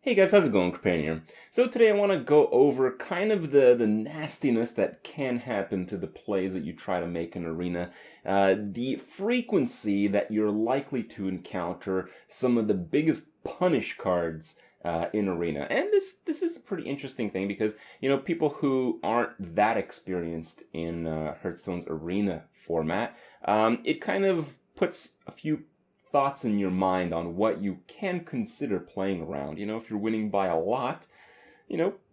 Hey guys, how's it going, Companion? So today I want to go over kind of the nastiness that can happen to the plays that you try to make in Arena, the frequency that you're likely to encounter some of the biggest punish cards in Arena. And this is a pretty interesting thing because, people who aren't that experienced in Hearthstone's Arena format, it kind of puts a few thoughts in your mind on what you can consider playing around. If you're winning by a lot,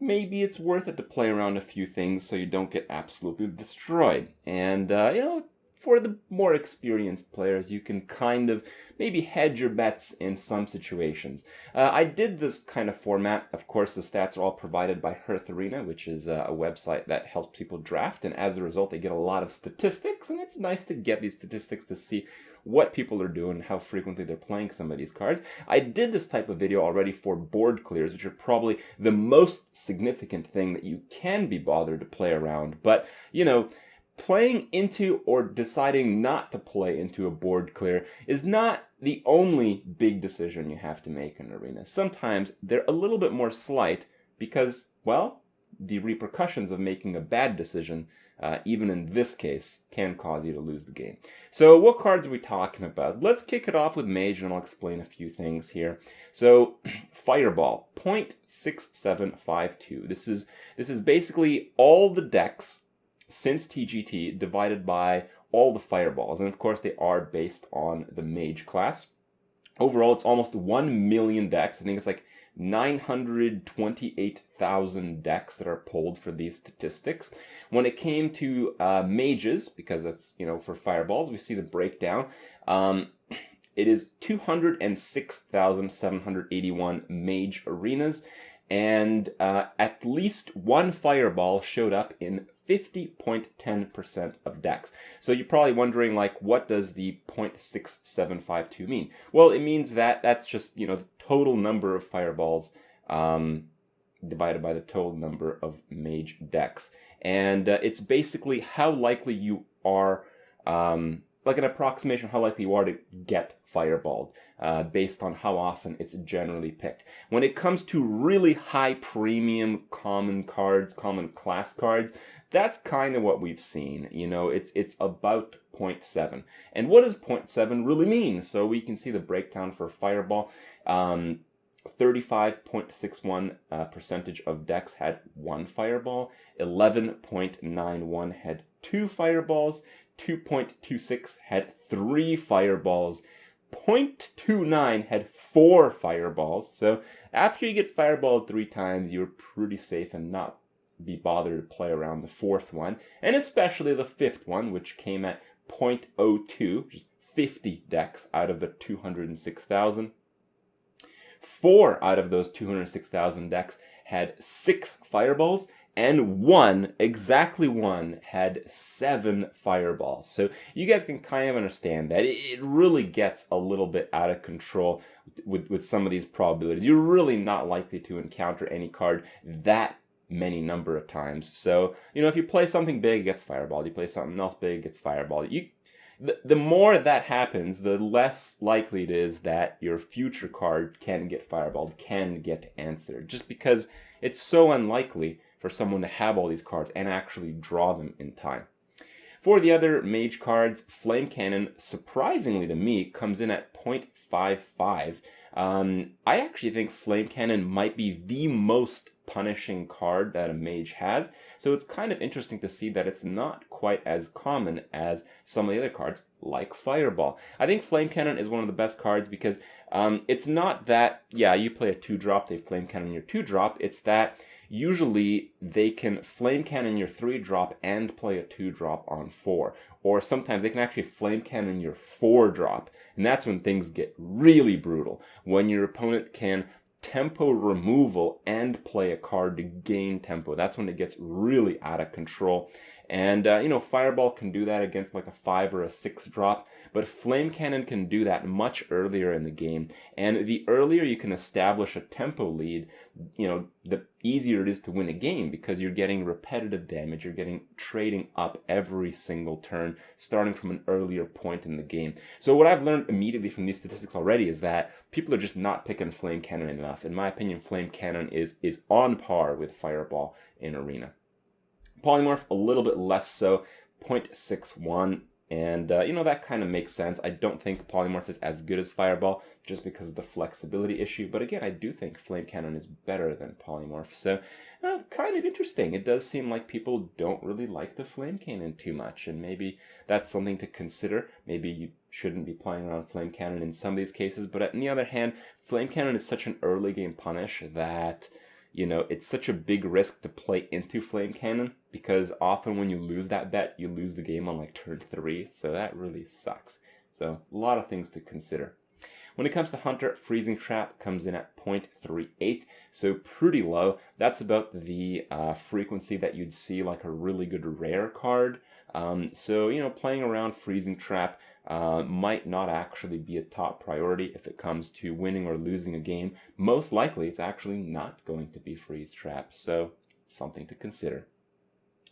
maybe it's worth it to play around a few things so you don't get absolutely destroyed. And, for the more experienced players, you can kind of maybe hedge your bets in some situations. I did this kind of format. Of course, the stats are all provided by HearthArena, which is a website that helps people draft, and as a result, they get a lot of statistics, and it's nice to get these statistics to see what people are doing, how frequently they're playing some of these cards. I did this type of video already for board clears, which are probably the most significant thing that you can be bothered to play around. But, playing into or deciding not to play into a board clear is not the only big decision you have to make in Arena. Sometimes they're a little bit more slight because, well, the repercussions of making a bad decision, even in this case, can cause you to lose the game. So what cards are we talking about? Let's kick it off with Mage, and I'll explain a few things here. So, Fireball, 0.6752. This is basically all the decks since TGT divided by all the Fireballs, and of course they are based on the Mage class. Overall, it's almost 1 million decks. I think it's like 928,000 decks that are pulled for these statistics. When it came to mages, because that's, for fireballs, we see the breakdown. It is 206,781 mage arenas, and at least one fireball showed up in 50.10% of decks. So you're probably wondering, what does the 0.6752 mean? Well, it means that that's just, the total number of fireballs divided by the total number of mage decks. And it's basically how likely you are, like an approximation of how likely you are to get fireballed, based on how often it's generally picked. When it comes to really high premium common cards, common class cards, that's kind of what we've seen. It's about 0.7. And what does 0.7 really mean? So we can see the breakdown for fireball. 35.61% of decks had one fireball. 11.91 had two fireballs. 2.26 had three fireballs. 0.29 had four fireballs. So after you get fireballed 3 times, you're pretty safe and not be bothered to play around the fourth one, and especially the fifth one, which came at 0.02, which is 50 decks out of the 206,000. 4 out of those 206,000 decks had 6 fireballs, and exactly one, had 7 fireballs. So you guys can kind of understand that it really gets a little bit out of control with some of these probabilities. You're really not likely to encounter any card that many number of times. So, if you play something big, it gets fireballed. You play something else big, it gets fireballed. The more that happens, the less likely it is that your future card can get fireballed, can get answered, just because it's so unlikely for someone to have all these cards and actually draw them in time. For the other mage cards, Flame Cannon, surprisingly to me, comes in at 0.55. I actually think Flame Cannon might be the most punishing card that a mage has, so it's kind of interesting to see that it's not quite as common as some of the other cards, like Fireball. I think Flame Cannon is one of the best cards because it's not that, you play a 2-drop, they Flame Cannon your 2-drop, it's that usually they can Flame Cannon your 3-drop and play a 2-drop on 4. Or sometimes they can actually Flame Cannon your 4-drop. And that's when things get really brutal. When your opponent can tempo removal and play a card to gain tempo. That's when it gets really out of control. And, Fireball can do that against like a 5 or a 6 drop, but Flame Cannon can do that much earlier in the game. And the earlier you can establish a tempo lead, the easier it is to win a game because you're getting repetitive damage. You're getting trading up every single turn, starting from an earlier point in the game. So what I've learned immediately from these statistics already is that people are just not picking Flame Cannon enough. In my opinion, Flame Cannon is on par with Fireball in Arena. Polymorph, a little bit less so, 0.61. And, that kind of makes sense. I don't think Polymorph is as good as Fireball just because of the flexibility issue. But again, I do think Flame Cannon is better than Polymorph. So, kind of interesting. It does seem like people don't really like the Flame Cannon too much. And maybe that's something to consider. Maybe you shouldn't be playing around Flame Cannon in some of these cases. But on the other hand, Flame Cannon is such an early game punish that it's such a big risk to play into Flame Cannon because often when you lose that bet, you lose the game on like turn 3. So that really sucks. So a lot of things to consider. When it comes to Hunter, Freezing Trap comes in at 0.38, so pretty low. That's about the frequency that you'd see like a really good rare card. So, playing around Freezing Trap might not actually be a top priority if it comes to winning or losing a game. Most likely, it's actually not going to be Freeze Trap, so something to consider.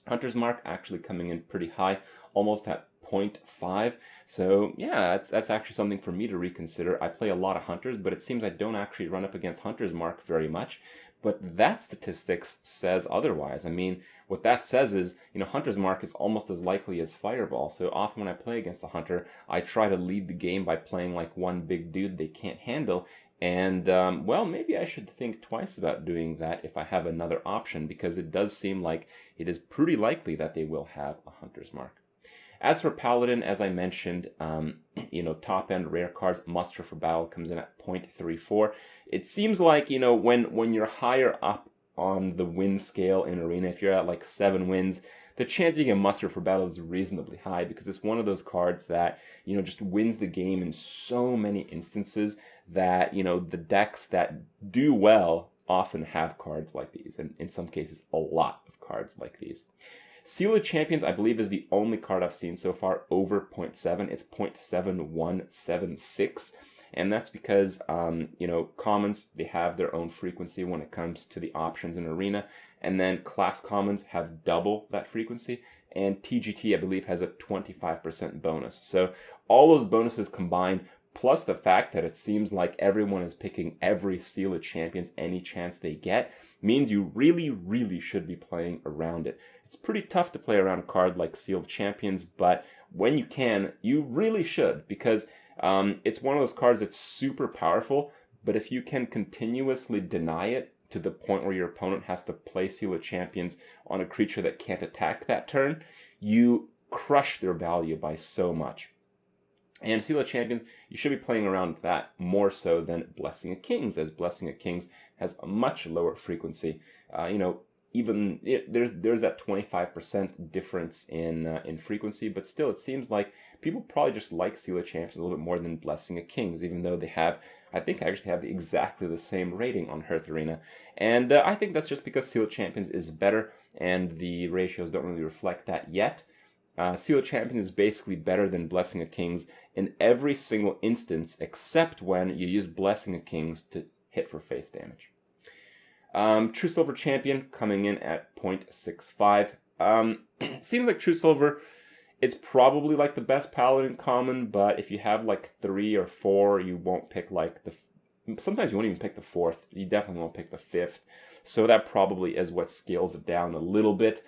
Hunter's Mark actually coming in pretty high, almost at 0.5. So yeah, that's actually something for me to reconsider. I play a lot of Hunters, but it seems I don't actually run up against Hunter's Mark very much. But that statistics says otherwise. I mean, what that says is, Hunter's Mark is almost as likely as Fireball. So often when I play against a Hunter, I try to lead the game by playing like one big dude they can't handle. And, maybe I should think twice about doing that if I have another option, because it does seem like it is pretty likely that they will have a Hunter's Mark. As for Paladin, as I mentioned, top-end rare cards, Muster for Battle comes in at 0.34. It seems like, when you're higher up on the win scale in Arena, if you're at like 7 wins, the chance you get Muster for Battle is reasonably high because it's one of those cards that, just wins the game in so many instances that, the decks that do well often have cards like these, and in some cases, a lot of cards like these. Seal of Champions, I believe, is the only card I've seen so far over 0.7. It's 0.7176. And that's because, commons, they have their own frequency when it comes to the options in Arena. And then class commons have double that frequency. And TGT, I believe, has a 25% bonus. So all those bonuses combined, plus the fact that it seems like everyone is picking every Seal of Champions any chance they get, means you really, really should be playing around it. It's pretty tough to play around a card like Seal of Champions, but when you can, you really should, because it's one of those cards that's super powerful, but if you can continuously deny it to the point where your opponent has to play Seal of Champions on a creature that can't attack that turn, you crush their value by so much. And Seal of Champions, you should be playing around that more so than Blessing of Kings, as Blessing of Kings has a much lower frequency. There's that 25% difference in frequency, but still it seems like people probably just like Seal of Champions a little bit more than Blessing of Kings, even though they have, I think, actually have exactly the same rating on HearthArena. And I think that's just because Seal of Champions is better, and the ratios don't really reflect that yet. Seal of Champions is basically better than Blessing of Kings in every single instance, except when you use Blessing of Kings to hit for face damage. True Silver Champion coming in at 0.65. It seems like True Silver, it's probably like the best Paladin common, but if you have like 3 or 4, you won't pick like sometimes you won't even pick the 4th. You definitely won't pick the 5th. So that probably is what scales it down a little bit.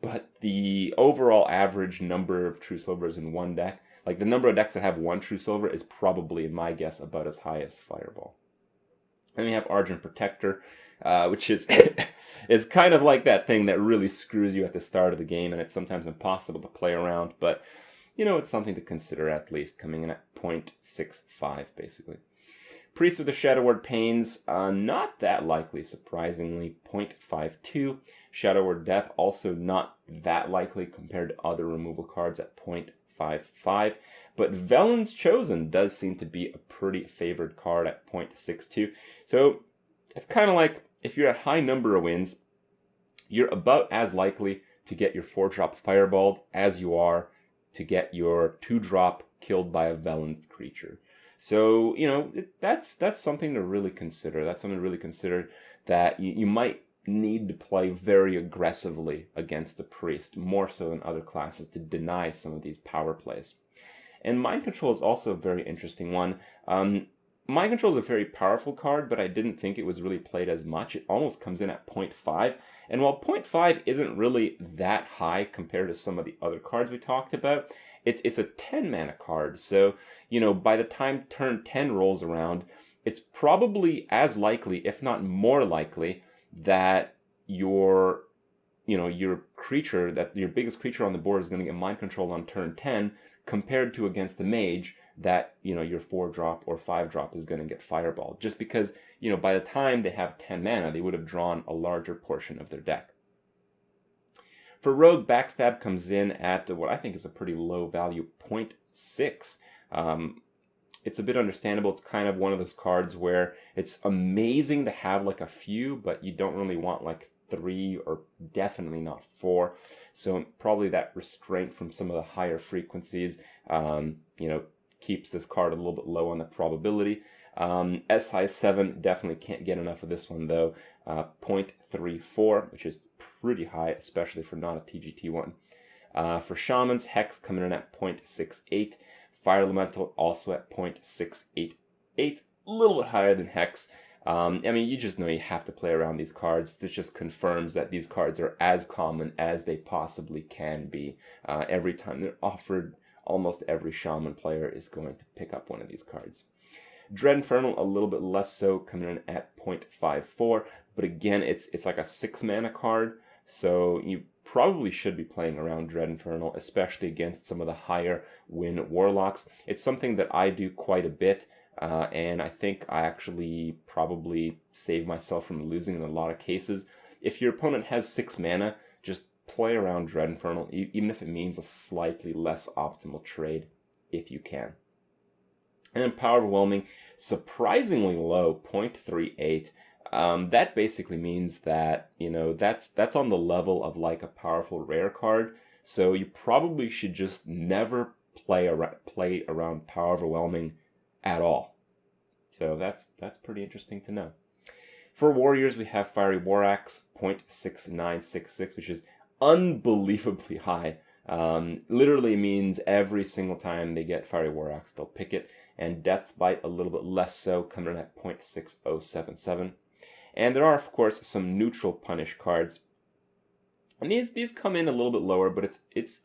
But the overall average number of True Silvers in one deck, like the number of decks that have one True Silver, is probably, in my guess, about as high as Fireball. Then we have Argent Protector, which is is kind of like that thing that really screws you at the start of the game, and it's sometimes impossible to play around, but it's something to consider at least, coming in at 0.65 basically. Priest of the Shadow Word Pains, not that likely, surprisingly, 0.52. Shadow Word Death, also not that likely compared to other removal cards at 0.55. But Velen's Chosen does seem to be a pretty favored card at 0.62. So it's kind of like, if you're at high number of wins, you're about as likely to get your 4-drop fireballed as you are to get your 2-drop killed by a Velen creature. So, that's something to really consider. That's something to really consider, that you might need to play very aggressively against the priest, more so than other classes, to deny some of these power plays. And Mind Control is also a very interesting one. Mind Control is a very powerful card, but I didn't think it was really played as much. It almost comes in at 0.5. And while 0.5 isn't really that high compared to some of the other cards we talked about, it's a 10 mana card. So, by the time turn 10 rolls around, it's probably as likely, if not more likely, that your creature, that your biggest creature on the board is going to get Mind Control on turn 10, compared to against the Mage, that, your 4-drop or 5-drop is going to get Fireball. Just because, by the time they have 10 mana, they would have drawn a larger portion of their deck. For Rogue, Backstab comes in at what I think is a pretty low value, 0.6. It's a bit understandable. It's kind of one of those cards where it's amazing to have like a few, but you don't really want like 3 or definitely not 4. So probably that restraint from some of the higher frequencies, keeps this card a little bit low on the probability. SI7 definitely can't get enough of this one though. 0.34, which is pretty high, especially for not a TGT one. For Shamans, Hex coming in at 0.68. Fire Elemental also at 0.688, a little bit higher than Hex. You just know you have to play around these cards. This just confirms that these cards are as common as they possibly can be. Every time they're offered, almost every Shaman player is going to pick up one of these cards. Dread Infernal, a little bit less so, coming in at 0.54, but again, it's like a 6-mana card, so you probably should be playing around Dread Infernal, especially against some of the higher win Warlocks. It's something that I do quite a bit, and I think I actually probably save myself from losing in a lot of cases. If your opponent has 6 mana, just play around Dread Infernal, even if it means a slightly less optimal trade, if you can. And then Power Overwhelming, surprisingly low, 0.38. That basically means that, that's on the level of like a powerful rare card. So you probably should just never play around Power Overwhelming at all. So that's pretty interesting to know. For Warriors, we have Fiery War Axe, 0.6966, which is unbelievably high. Literally means every single time they get Fiery War Axe, they'll pick it. And Death's Bite a little bit less so, coming in at 0.6077. And there are, of course, some neutral punish cards. And these come in a little bit lower, but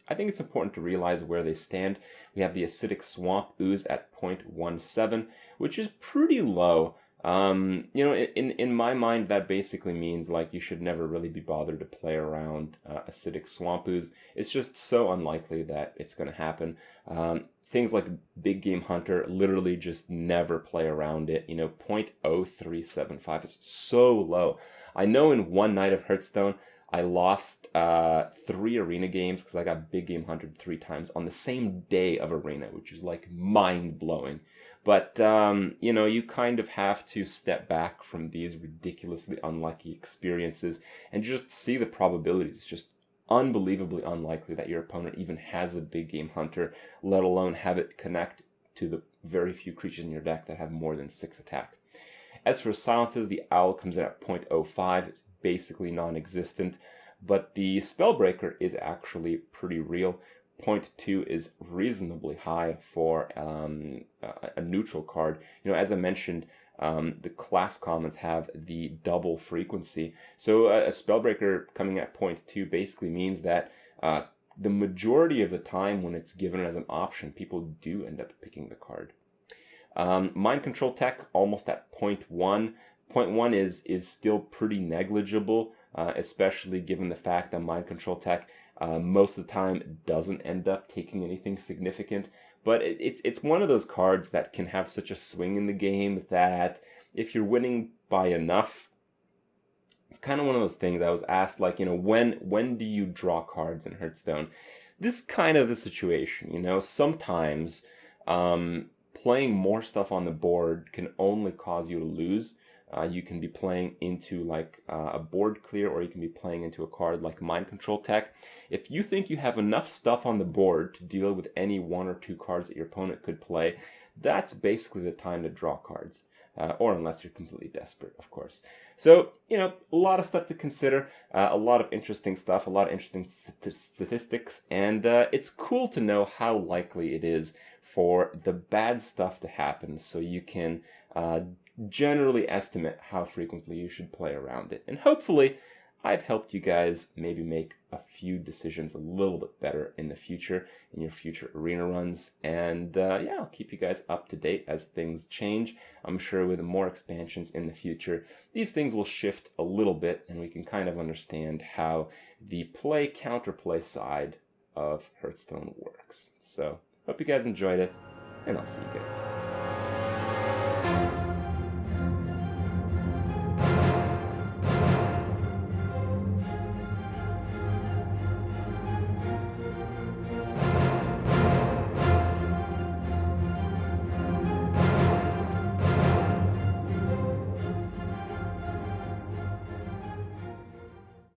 I think it's important to realize where they stand. We have the Acidic Swamp Ooze at 0.17, which is pretty low. In my mind, that basically means like you should never really be bothered to play around Acidic Swamp Ooze. It's just so unlikely that it's going to happen. Things like Big Game Hunter, literally just never play around it. 0.0375 is so low. I know in one night of Hearthstone, I lost 3 arena games because I got Big Game Hunted 3 times on the same day of arena, which is like mind-blowing. But, you kind of have to step back from these ridiculously unlucky experiences and just see the probabilities. It's just unbelievably unlikely that your opponent even has a Big Game Hunter, let alone have it connect to the very few creatures in your deck that have more than 6 attack. As for silences, the Owl comes in at 0.05. It's basically non-existent, but the Spellbreaker is actually pretty real. 0.2 is reasonably high for a neutral card. As I mentioned, the class commons have the double frequency. So a Spellbreaker coming at 0.2 basically means that the majority of the time when it's given as an option, people do end up picking the card. Mind Control Tech, almost at 0.1. 0.1 is still pretty negligible, especially given the fact that Mind Control Tech most of the time doesn't end up taking anything significant. But it's one of those cards that can have such a swing in the game that if you're winning by enough, it's kind of one of those things. I was asked, when do you draw cards in Hearthstone? This is kind of the situation, sometimes playing more stuff on the board can only cause you to lose. You can be playing into like a board clear, or you can be playing into a card like Mind Control Tech. If you think you have enough stuff on the board to deal with any 1 or 2 cards that your opponent could play, that's basically the time to draw cards. Or unless you're completely desperate, of course. So, a lot of stuff to consider, a lot of interesting stuff, a lot of interesting statistics, and it's cool to know how likely it is for the bad stuff to happen, so you can generally estimate how frequently you should play around it. And hopefully, I've helped you guys maybe make a few decisions a little bit better in the future, in your future arena runs. And yeah, I'll keep you guys up to date as things change. I'm sure with more expansions in the future, these things will shift a little bit, and we can kind of understand how the play-counterplay side of Hearthstone works. So, hope you guys enjoyed it, and I'll see you guys tomorrow.